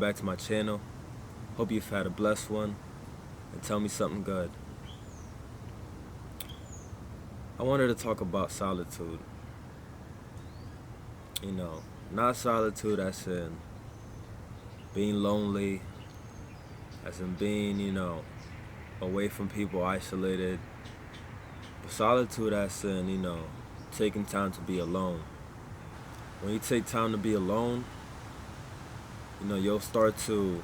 back to my channel. Hope you've had a blessed one, and tell me something good. I wanted to talk about solitude. Not solitude as in being lonely, as in being, away from people, isolated. But solitude as in, taking time to be alone. When you take time to be alone, you'll start to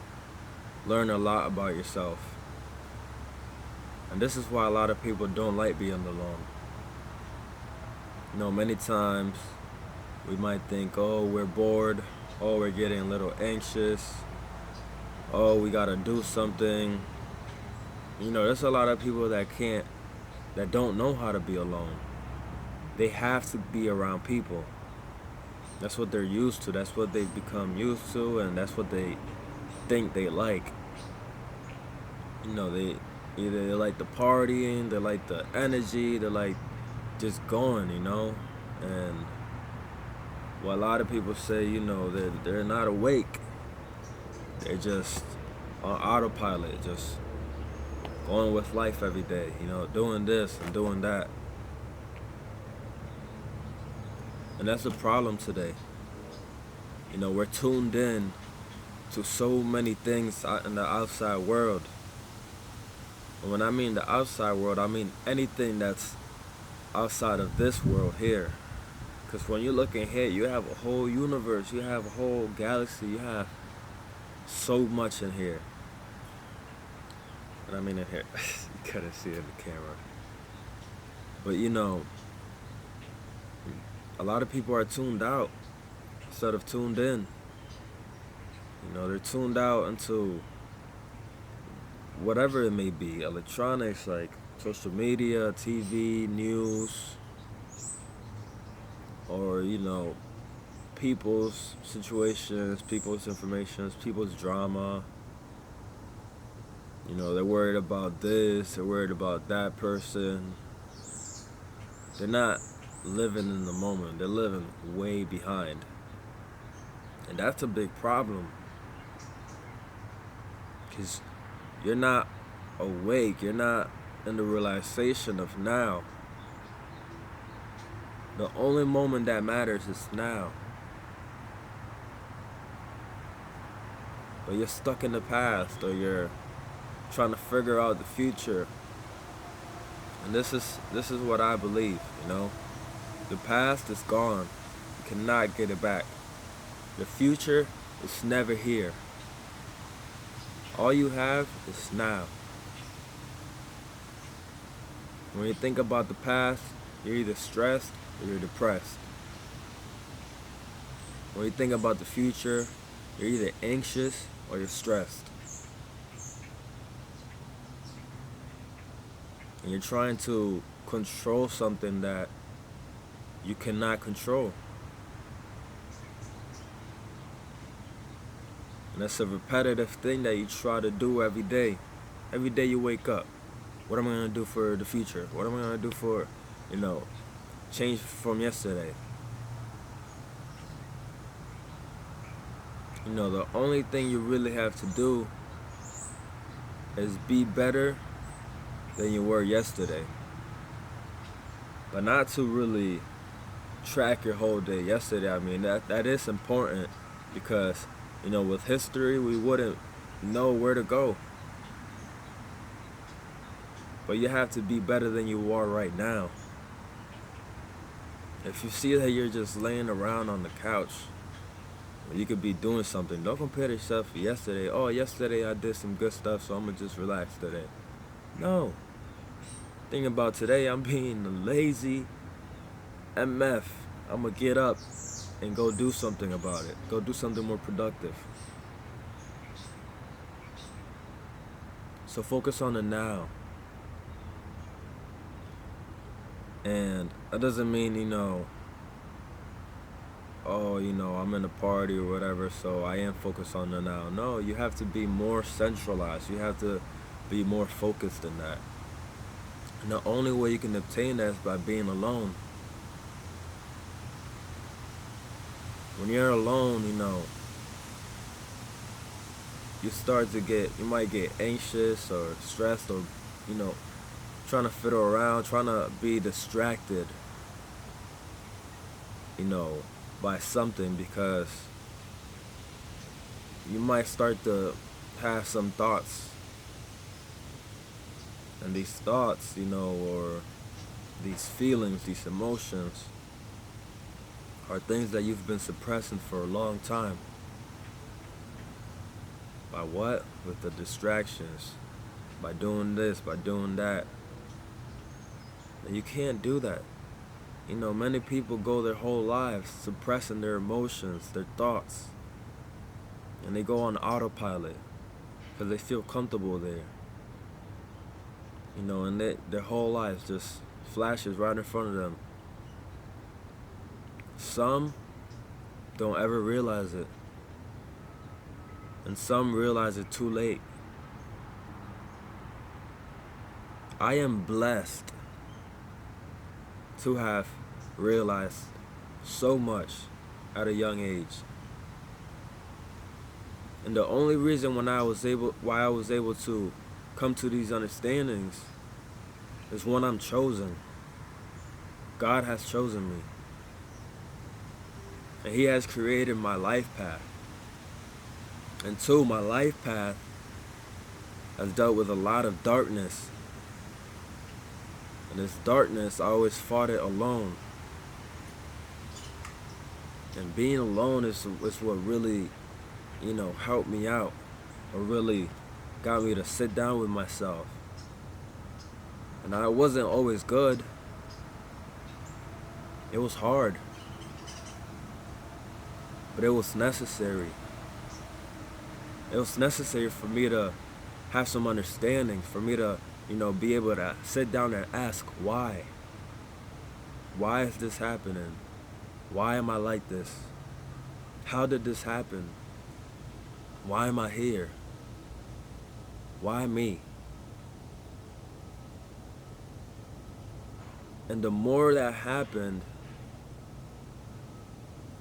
learn a lot about yourself. And this is why a lot of people don't like being alone. Many times we might think, oh, we're bored, oh, we're getting a little anxious, oh, we gotta do something. There's a lot of people that don't know how to be alone. They have to be around people. That's what they're used to. That's what they've become used to, and that's what they think they like. They either they like the partying, they like the energy, they like just going, and what a lot of people say, they're not awake. They're just on autopilot, just going with life every day, doing this and doing that. And that's the problem today. We're tuned in to so many things out in the outside world. And when I mean the outside world, I mean anything that's outside of this world here. Because when you look in here, you have a whole universe, you have a whole galaxy, you have so much in here. And I mean in here, you couldn't see it in the camera. But a lot of people are tuned out instead of tuned in. They're tuned out into whatever it may be, electronics like social media, TV, news, or people's situations, people's informations, people's drama. They're worried about this, they're worried about that person. They're not living in the moment, they're living way behind. And that's a big problem, because you're not awake, you're not in the realization of now. The only moment that matters is now. But you're stuck in the past, or you're trying to figure out the future. And this is what I believe, The past is gone. You cannot get it back. The future is never here. All you have is now. When you think about the past, you're either stressed or you're depressed. When you think about the future, you're either anxious or you're stressed. And you're trying to control something that you cannot control. And that's a repetitive thing that you try to do every day. Every day you wake up. What am I going to do for the future? What am I going to do for, change from yesterday? The only thing you really have to do is be better than you were yesterday. But not to really track your whole day. Yesterday, I mean, that is important, because, with history, we wouldn't know where to go. But you have to be better than you are right now. If you see that you're just laying around on the couch, you could be doing something. Don't compare yourself to yesterday. Oh, yesterday I did some good stuff, so I'm going to just relax today. No. Think about today, I'm being a lazy MF. I'm going to get up and go do something about it. Go do something more productive. So focus on the now. And that doesn't mean, I'm in a party or whatever, so I am focused on the now. No, you have to be more centralized. You have to be more focused than that. And the only way you can obtain that is by being alone. When you're alone, you might get anxious or stressed or, you know, trying to fiddle around, trying to be distracted, you know, by something, because you might start to have some thoughts. And these thoughts, you know, or these feelings, these emotions, are things that you've been suppressing for a long time. By what? With the distractions. By doing this, by doing that. And you can't do that. You know, many people go their whole lives suppressing their emotions, their thoughts. And they go on autopilot because they feel comfortable there. You know, and their whole lives just flashes right in front of them. Some don't ever realize it. And some realize it too late. I am blessed to have realized so much at a young age. And the only reason why I was able to come to these understandings is, one, I'm chosen. God has chosen me. And He has created my life path. And two, my life path has dealt with a lot of darkness. And this darkness, I always fought it alone. And being alone is what really, you know, helped me out, or really got me to sit down with myself. And I wasn't always good. It was hard. But it was necessary. It was necessary for me to have some understanding, for me to, you know, be able to sit down and ask why. Why is this happening? Why am I like this? How did this happen? Why am I here? Why me? And the more that happened,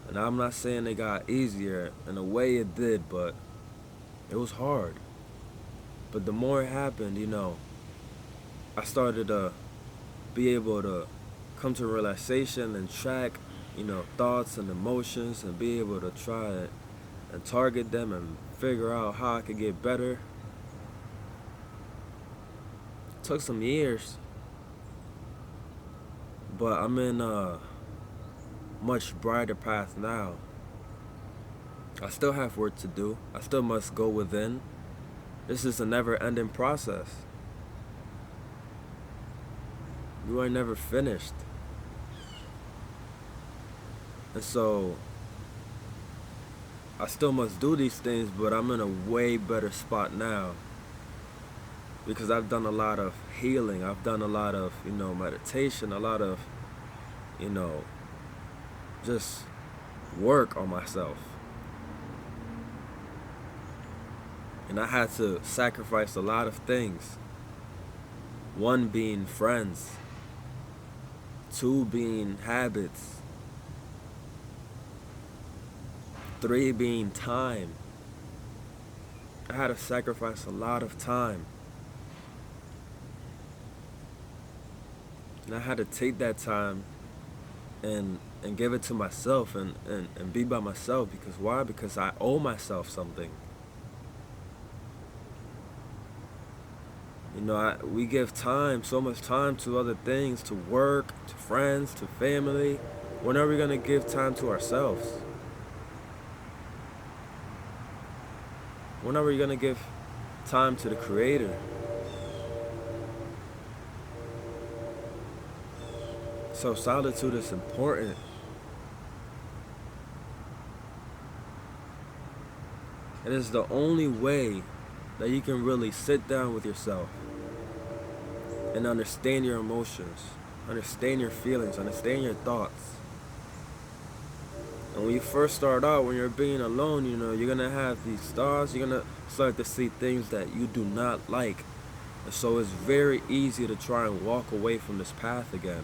and I'm not saying it got easier, in a way it did, but it was hard. But the more it happened, you know, I started to be able to come to realization and track, you know, thoughts and emotions, and be able to try it and target them and figure out how I could get better. It took some years, but I'm in a much brighter path now. I still have work to do. I still must go within. This is a never-ending process. You are never finished. And so, I still must do these things, but I'm in a way better spot now. Because I've done a lot of healing. I've done a lot of, you know, meditation, a lot of, you know, just work on myself. And I had to sacrifice a lot of things. One being friends. Two being habits. Three being time. I had to sacrifice a lot of time. And I had to take that time and give it to myself and be by myself. Because why? Because I owe myself something. You know, we give time, so much time to other things, to work, to friends, to family. When are we going to give time to ourselves? When are we going to give time to the Creator? So solitude is important. It is the only way that you can really sit down with yourself and understand your emotions, understand your feelings, understand your thoughts. And when you first start out, when you're being alone, you know, you're going to have these thoughts, you're going to start to see things that you do not like. And so it's very easy to try and walk away from this path again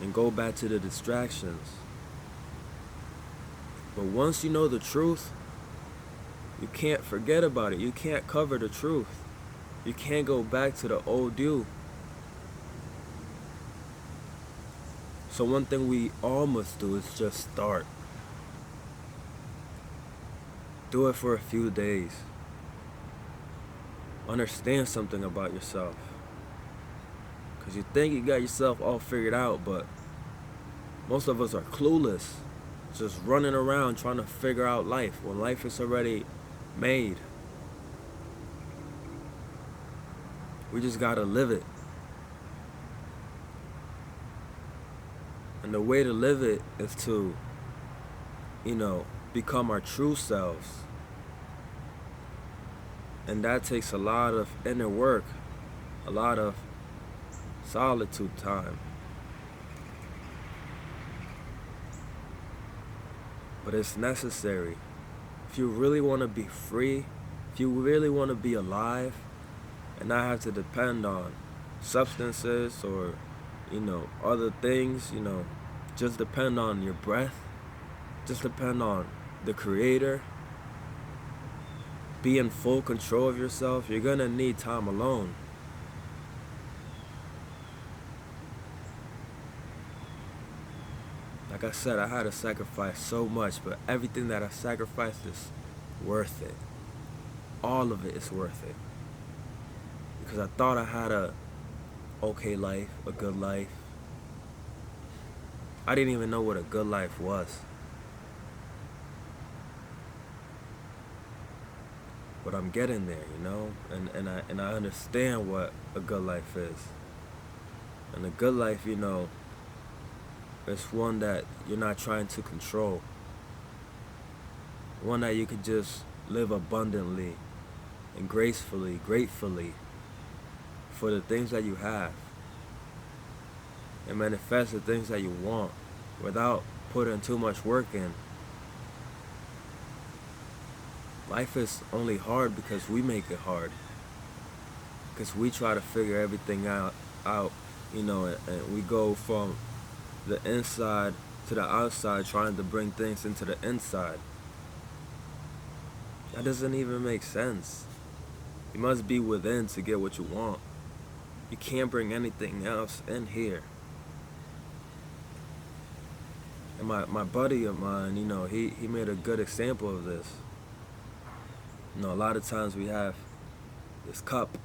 and go back to the distractions. But once you know the truth, You can't forget about it. You can't cover the truth. You can't go back to the old you. So one thing we all must do is just start. Do it for a few days. Understand something about yourself. Because you think you got yourself all figured out, but most of us are clueless. Just running around trying to figure out life when life is already made. We just gotta live it. And the way to live it is to, become our true selves. And that takes a lot of inner work, a lot of solitude time. But it's necessary. If you really want to be free, if you really want to be alive, and not have to depend on substances or, other things, just depend on your breath, just depend on the Creator, be in full control of yourself, you're gonna need time alone. Like I said, I had to sacrifice so much, but everything that I sacrificed is worth it. All of it is worth it. Because I thought I had a okay life, a good life. I didn't even know what a good life was. But I'm getting there, and I understand what a good life is. And a good life, is one that you're not trying to control. One that you could just live abundantly and gracefully, gratefully for the things that you have. And manifest the things that you want without putting too much work in. Life is only hard because we make it hard. Because we try to figure everything out, and we go from the inside to the outside trying to bring things into the inside. That doesn't even make sense. You must be within to get what you want. You can't bring anything else in here. And my buddy of mine, he made a good example of this. A lot of times we have this cup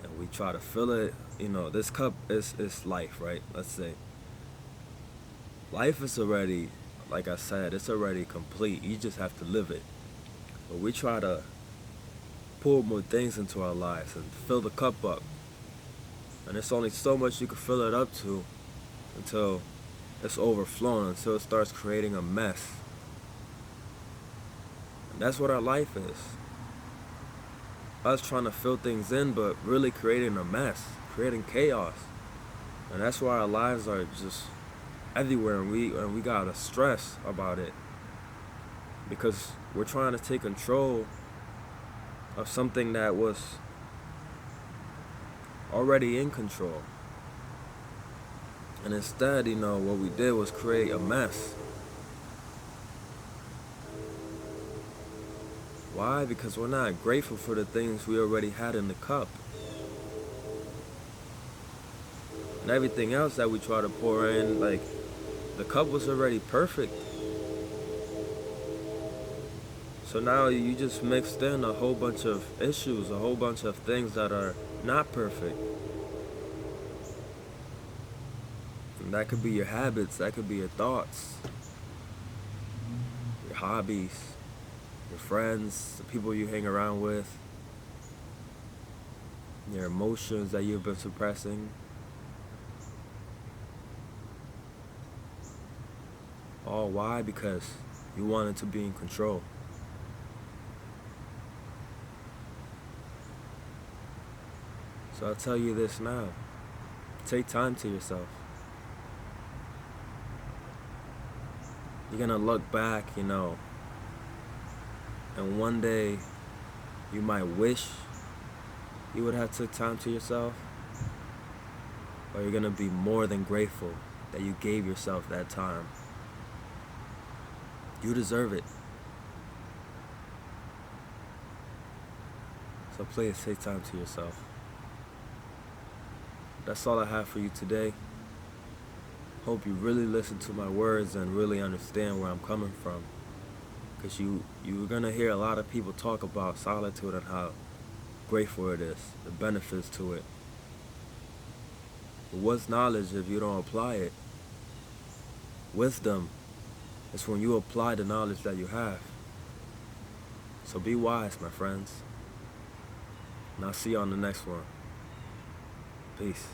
and we try to fill it. This cup is life, right? Let's say. Life is already, like I said, it's already complete. You just have to live it. But we try to pour more things into our lives and fill the cup up. And there's only so much you can fill it up to until it's overflowing, until it starts creating a mess. And that's what our life is. Us trying to fill things in, but really creating a mess, creating chaos. And that's why our lives are just everywhere, and we gotta stress about it. Because we're trying to take control of something that was already in control. And instead, what we did was create a mess. Why? Because we're not grateful for the things we already had in the cup. And everything else that we try to pour in, like, the cup was already perfect. So now you just mixed in a whole bunch of issues, a whole bunch of things that are not perfect. And that could be your habits, that could be your thoughts, your hobbies, your friends, the people you hang around with, your emotions that you've been suppressing. All why? Because you wanted to be in control. So I'll tell you this now. Take time to yourself. You're gonna look back, and one day you might wish you would have took time to yourself, or you're gonna be more than grateful that you gave yourself that time. You deserve it. So please take time to yourself. That's all I have for you today. Hope you really listen to my words and really understand where I'm coming from. Because you're going to hear a lot of people talk about solitude and how grateful it is, the benefits to it. But what's knowledge if you don't apply it? Wisdom is when you apply the knowledge that you have. So be wise, my friends. And I'll see you on the next one. Peace.